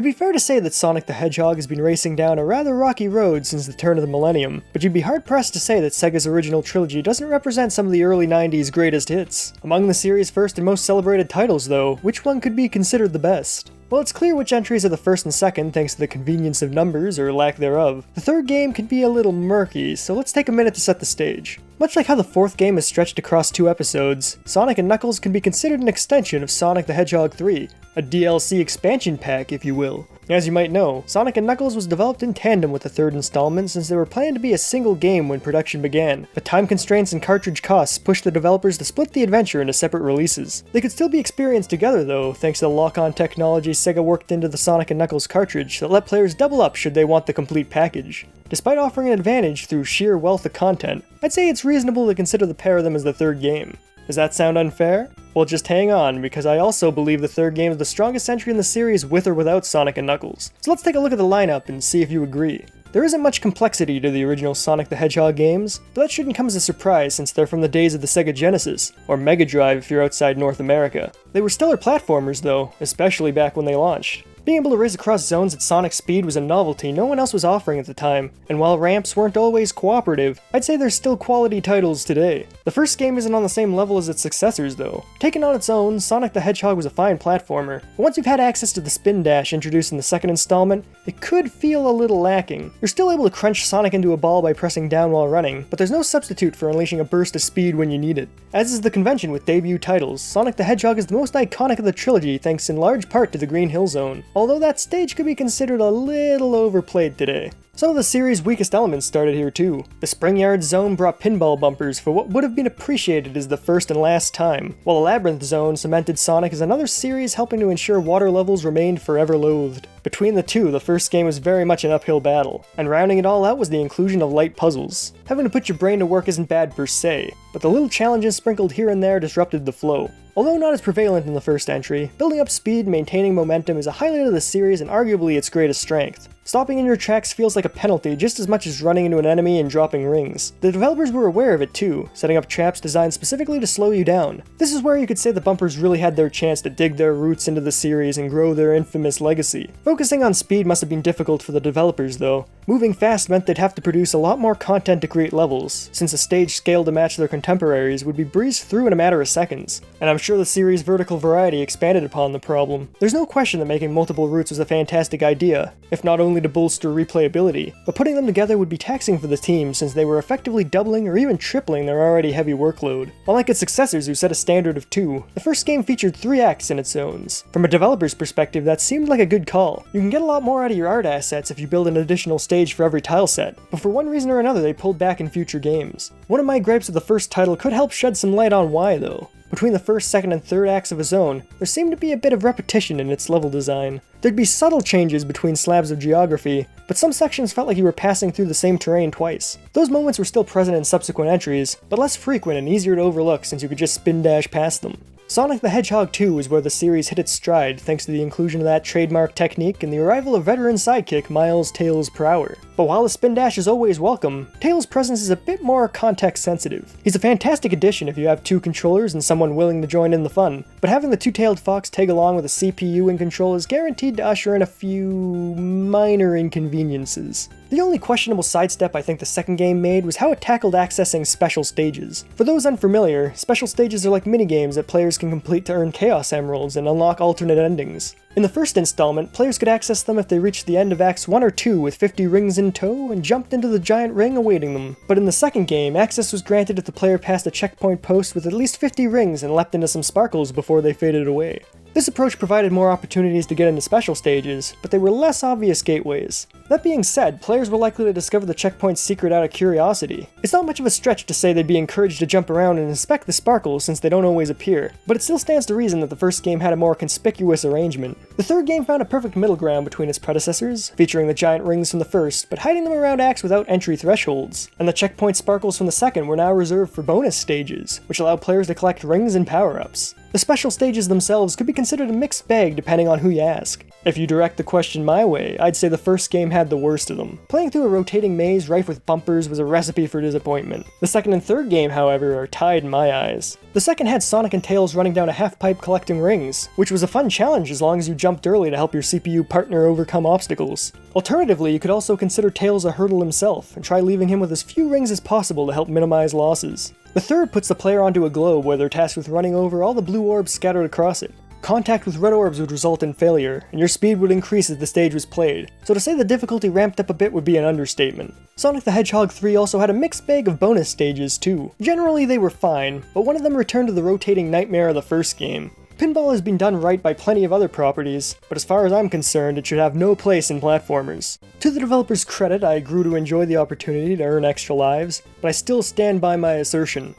It'd be fair to say that Sonic the Hedgehog has been racing down a rather rocky road since the turn of the millennium, but you'd be hard-pressed to say that Sega's original trilogy doesn't represent some of the early 90s greatest hits. Among the series' first and most celebrated titles, though, which one could be considered the best? Well, it's clear which entries are the first and second thanks to the convenience of numbers, or lack thereof. The third game can be a little murky, so let's take a minute to set the stage. Much like how the fourth game is stretched across 2 episodes, Sonic & Knuckles can be considered an extension of Sonic the Hedgehog 3, a DLC expansion pack, if you will. As you might know, Sonic & Knuckles was developed in tandem with the third installment since they were planned to be a single game when production began, but time constraints and cartridge costs pushed the developers to split the adventure into separate releases. They could still be experienced together though, thanks to the lock-on technology Sega worked into the Sonic & Knuckles cartridge that let players double up should they want the complete package. Despite offering an advantage through sheer wealth of content, I'd say it's reasonable to consider the pair of them as the third game. Does that sound unfair? Well, just hang on, because I also believe the third game is the strongest entry in the series with or without Sonic & Knuckles. So let's take a look at the lineup and see if you agree. There isn't much complexity to the original Sonic the Hedgehog games, but that shouldn't come as a surprise since they're from the days of the Sega Genesis, or Mega Drive if you're outside North America. They were stellar platformers though, especially back when they launched. Being able to race across zones at Sonic speed was a novelty no one else was offering at the time, and while ramps weren't always cooperative, I'd say they're still quality titles today. The first game isn't on the same level as its successors though. Taken on its own, Sonic the Hedgehog was a fine platformer, but once you've had access to the spin dash introduced in the second installment, it could feel a little lacking. You're still able to crunch Sonic into a ball by pressing down while running, but there's no substitute for unleashing a burst of speed when you need it. As is the convention with debut titles, Sonic the Hedgehog is the most iconic of the trilogy thanks in large part to the Green Hill Zone, although that stage could be considered a little overplayed today. Some of the series' weakest elements started here too. The Spring Yard Zone brought pinball bumpers for what would have been appreciated as the first and last time, while the Labyrinth Zone cemented Sonic as another series helping to ensure water levels remained forever loathed. Between the two, the first game was very much an uphill battle, and rounding it all out was the inclusion of light puzzles. Having to put your brain to work isn't bad per se, but the little challenges sprinkled here and there disrupted the flow. Although not as prevalent in the first entry, building up speed and maintaining momentum is a highlight of the series and arguably its greatest strength. Stopping in your tracks feels like a penalty just as much as running into an enemy and dropping rings. The developers were aware of it too, setting up traps designed specifically to slow you down. This is where you could say the bumpers really had their chance to dig their roots into the series and grow their infamous legacy. Focusing on speed must have been difficult for the developers though. Moving fast meant they'd have to produce a lot more content to create levels, since a stage scale to match their contemporaries would be breezed through in a matter of seconds. And I'm sure the series' vertical variety expanded upon the problem. There's no question that making multiple routes was a fantastic idea, if not only to bolster replayability, but putting them together would be taxing for the team since they were effectively doubling or even tripling their already heavy workload. Unlike its successors who set a standard of 2, the first game featured 3 acts in its zones. From a developer's perspective, that seemed like a good call. You can get a lot more out of your art assets if you build an additional stage for every tile set, but for one reason or another they pulled back in future games. One of my gripes with the first title could help shed some light on why though. Between the first, second, and third acts of a zone, there seemed to be a bit of repetition in its level design. There'd be subtle changes between slabs of geography, but some sections felt like you were passing through the same terrain twice. Those moments were still present in subsequent entries, but less frequent and easier to overlook since you could just spin dash past them. Sonic the Hedgehog 2 is where the series hit its stride thanks to the inclusion of that trademark technique and the arrival of veteran sidekick Miles Tails per hour. But while the spin dash is always welcome, Tails' presence is a bit more context sensitive. He's a fantastic addition if you have 2 controllers and someone willing to join in the fun, but having the two-tailed fox tag along with a CPU in control is guaranteed to usher in a few minor inconveniences. The only questionable sidestep I think the second game made was how it tackled accessing special stages. For those unfamiliar, special stages are like minigames that players can complete to earn Chaos Emeralds and unlock alternate endings. In the first installment, players could access them if they reached the end of Acts 1 or 2 with 50 rings in tow and jumped into the giant ring awaiting them. But in the second game, access was granted if the player passed a checkpoint post with at least 50 rings and leapt into some sparkles before they faded away. This approach provided more opportunities to get into special stages, but they were less obvious gateways. That being said, players were likely to discover the checkpoint's secret out of curiosity. It's not much of a stretch to say they'd be encouraged to jump around and inspect the sparkles since they don't always appear, but it still stands to reason that the first game had a more conspicuous arrangement. The third game found a perfect middle ground between its predecessors, featuring the giant rings from the first, but hiding them around acts without entry thresholds, and the checkpoint sparkles from the second were now reserved for bonus stages, which allowed players to collect rings and power-ups. The special stages themselves could be considered a mixed bag depending on who you ask. If you direct the question my way, I'd say the first game had the worst of them. Playing through a rotating maze rife with bumpers was a recipe for disappointment. The second and third game, however, are tied in my eyes. The second had Sonic and Tails running down a half-pipe collecting rings, which was a fun challenge as long as you jumped early to help your CPU partner overcome obstacles. Alternatively, you could also consider Tails a hurdle himself, and try leaving him with as few rings as possible to help minimize losses. The third puts the player onto a globe where they're tasked with running over all the blue orbs scattered across it. Contact with red orbs would result in failure, and your speed would increase as the stage was played, so to say the difficulty ramped up a bit would be an understatement. Sonic the Hedgehog 3 also had a mixed bag of bonus stages too. Generally they were fine, but one of them returned to the rotating nightmare of the first game. Pinball has been done right by plenty of other properties, but as far as I'm concerned, it should have no place in platformers. To the developer's credit, I grew to enjoy the opportunity to earn extra lives, but I still stand by my assertion.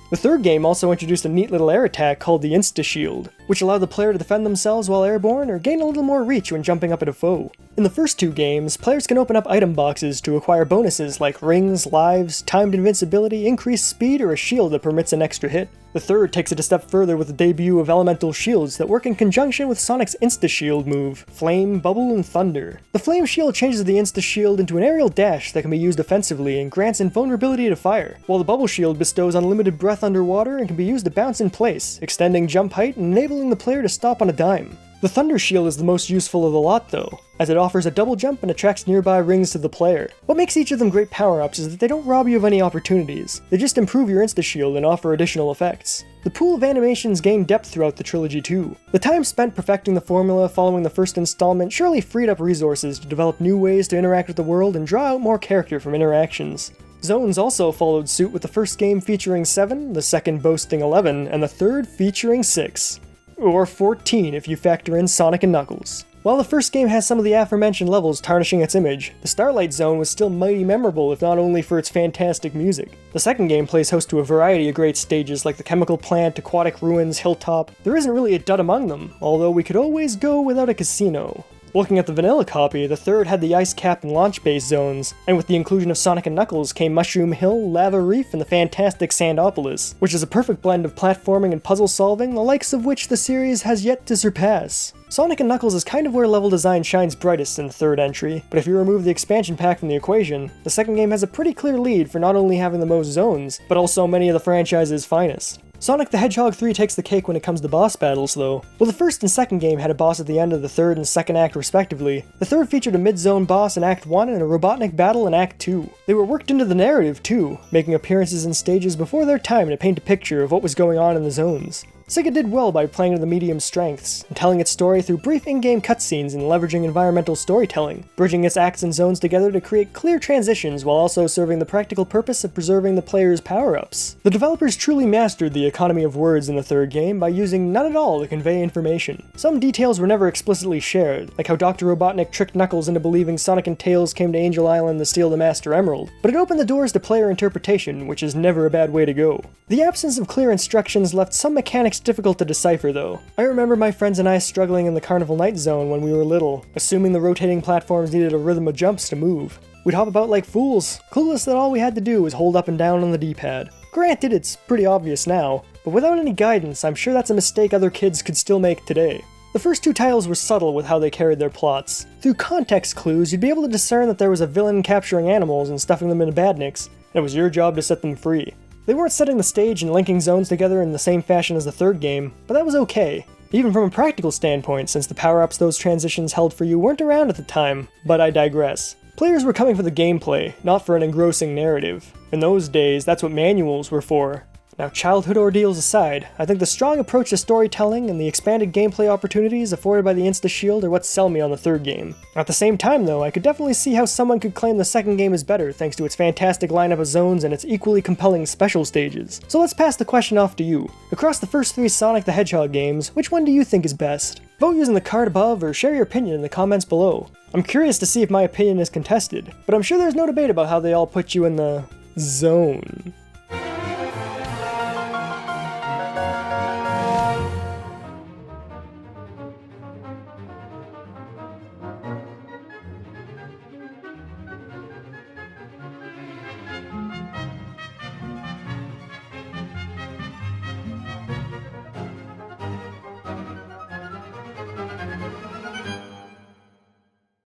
The third game also introduced a neat little air attack called the Insta-Shield, which allowed the player to defend themselves while airborne or gain a little more reach when jumping up at a foe. In the first two games, players can open up item boxes to acquire bonuses like rings, lives, timed invincibility, increased speed, or a shield that permits an extra hit. The third takes it a step further with the debut of elemental shields that work in conjunction with Sonic's Insta-Shield move, Flame, Bubble, and Thunder. The Flame Shield changes the Insta-Shield into an aerial dash that can be used offensively and grants invulnerability to fire, while the Bubble Shield bestows unlimited breath underwater and can be used to bounce in place, extending jump height and enabling the player to stop on a dime. The Thunder Shield is the most useful of the lot though, as it offers a double jump and attracts nearby rings to the player. What makes each of them great power-ups is that they don't rob you of any opportunities, they just improve your Insta-Shield and offer additional effects. The pool of animations gain depth throughout the trilogy too. The time spent perfecting the formula following the first installment surely freed up resources to develop new ways to interact with the world and draw out more character from interactions. Zones also followed suit with the first game featuring 7, the second boasting 11, and the third featuring 6. Or 14 if you factor in Sonic and Knuckles. While the first game has some of the aforementioned levels tarnishing its image, the Starlight Zone was still mighty memorable if not only for its fantastic music. The second game plays host to a variety of great stages like the Chemical Plant, Aquatic Ruins, Hilltop. There isn't really a dud among them, although we could always go without a casino. Looking at the vanilla copy, the third had the Ice Cap and Launch Base zones, and with the inclusion of Sonic and Knuckles came Mushroom Hill, Lava Reef, and the fantastic Sandopolis, which is a perfect blend of platforming and puzzle solving, the likes of which the series has yet to surpass. Sonic and Knuckles is kind of where level design shines brightest in the third entry, but if you remove the expansion pack from the equation, the second game has a pretty clear lead for not only having the most zones, but also many of the franchise's finest. Sonic the Hedgehog 3 takes the cake when it comes to boss battles though. While the first and second game had a boss at the end of the third and second act respectively, the third featured a mid-zone boss in Act 1 and a Robotnik battle in Act 2. They were worked into the narrative too, making appearances in stages before their time to paint a picture of what was going on in the zones. Sega did well by playing to the medium's strengths, and telling its story through brief in-game cutscenes and leveraging environmental storytelling, bridging its acts and zones together to create clear transitions while also serving the practical purpose of preserving the player's power-ups. The developers truly mastered the economy of words in the third game by using none at all to convey information. Some details were never explicitly shared, like how Dr. Robotnik tricked Knuckles into believing Sonic and Tails came to Angel Island to steal the Master Emerald, but it opened the doors to player interpretation, which is never a bad way to go. The absence of clear instructions left some mechanics difficult to decipher though. I remember my friends and I struggling in the Carnival Night Zone when we were little, assuming the rotating platforms needed a rhythm of jumps to move. We'd hop about like fools, clueless that all we had to do was hold up and down on the D-pad. Granted, it's pretty obvious now, but without any guidance, I'm sure that's a mistake other kids could still make today. The first two titles were subtle with how they carried their plots. Through context clues, you'd be able to discern that there was a villain capturing animals and stuffing them into badniks, and it was your job to set them free. They weren't setting the stage and linking zones together in the same fashion as the third game, but that was okay. Even from a practical standpoint, since the power-ups those transitions held for you weren't around at the time, but I digress. Players were coming for the gameplay, not for an engrossing narrative. In those days, that's what manuals were for. Now, childhood ordeals aside, I think the strong approach to storytelling and the expanded gameplay opportunities afforded by the Insta-Shield are what sell me on the third game. At the same time though, I could definitely see how someone could claim the second game is better thanks to its fantastic lineup of zones and its equally compelling special stages. So let's pass the question off to you. Across the first 3 Sonic the Hedgehog games, which one do you think is best? Vote using the card above or share your opinion in the comments below. I'm curious to see if my opinion is contested, but I'm sure there's no debate about how they all put you in the zone.